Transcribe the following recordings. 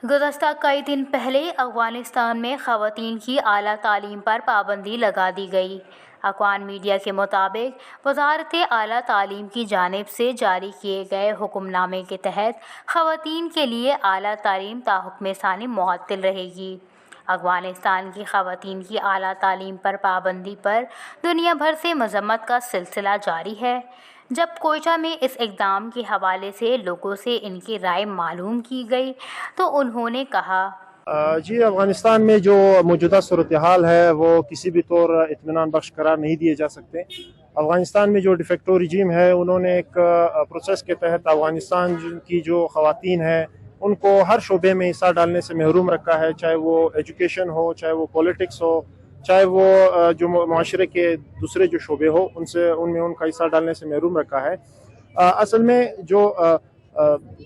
گزشتہ کئی دن پہلے افغانستان میں خواتین کی اعلیٰ تعلیم پر پابندی لگا دی گئی۔ افغان میڈیا کے مطابق وزارت اعلیٰ تعلیم کی جانب سے جاری کیے گئے حکم نامے کے تحت خواتین کے لیے اعلیٰ تعلیم تا حکم ثانی معطل رہے گی۔ افغانستان کی خواتین کی اعلیٰ تعلیم پر پابندی پر دنیا بھر سے مذمت کا سلسلہ جاری ہے۔ جب کوئٹہ میں اس اقدام کے حوالے سے لوگوں سے ان کی رائے معلوم کی گئی تو انہوں نے کہا، جی افغانستان میں جو موجودہ صورتحال ہے وہ کسی بھی طور اطمینان بخش قرار نہیں دیے جا سکتے۔ افغانستان میں جو ڈیفیکٹو رجیم ہے انہوں نے ایک پروسیس کے تحت افغانستان کی جو خواتین ہیں ان کو ہر شعبے میں حصہ ڈالنے سے محروم رکھا ہے، چاہے وہ ایجوکیشن ہو، چاہے وہ پولیٹکس ہو، چاہے وہ جو معاشرے کے دوسرے جو شعبے ہو ان میں ان کا حصہ ڈالنے سے محروم رکھا ہے۔ اصل میں جو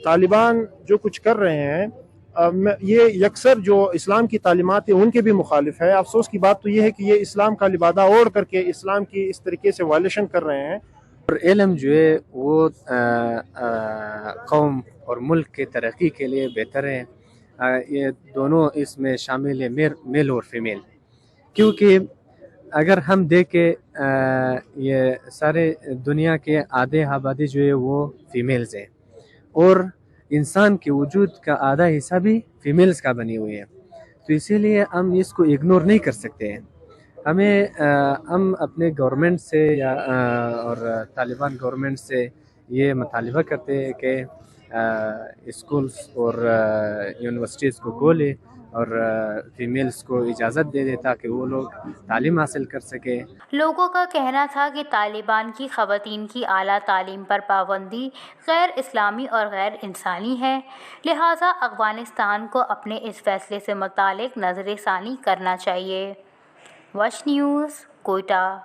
طالبان جو کچھ کر رہے ہیں یہ یکسر جو اسلام کی تعلیمات ہیں ان کے بھی مخالف ہے۔ افسوس کی بات تو یہ ہے کہ یہ اسلام کا لبادہ اوڑھ کر کے اسلام کی اس طریقے سے وائلیشن کر رہے ہیں۔ اور علم جو ہے وہ قوم اور ملک کے ترقی کے لیے بہتر ہے۔ یہ دونوں اس میں شامل ہے، میل اور فیمیل، کیونکہ اگر ہم دیکھیں یہ سارے دنیا کے آدھے آبادی جو ہے وہ فیمیلز ہیں، اور انسان کے وجود کا آدھا حصہ بھی فیمیلز کا بنی ہوئی ہے، تو اسی لیے ہم اس کو اگنور نہیں کر سکتے ہیں۔ ہم اپنے گورنمنٹ سے اور طالبان گورنمنٹ سے یہ مطالبہ کرتے ہیں کہ اسکولز اور یونیورسٹیز کو کھولے اور فیمیلز کو اجازت دے دے تاکہ وہ لوگ تعلیم حاصل کر سکیں۔ لوگوں کا کہنا تھا کہ طالبان کی خواتین کی اعلیٰ تعلیم پر پابندی غیر اسلامی اور غیر انسانی ہے، لہٰذا افغانستان کو اپنے اس فیصلے سے متعلق نظر ثانی کرنا چاہیے۔ وش نیوز، کوئٹہ۔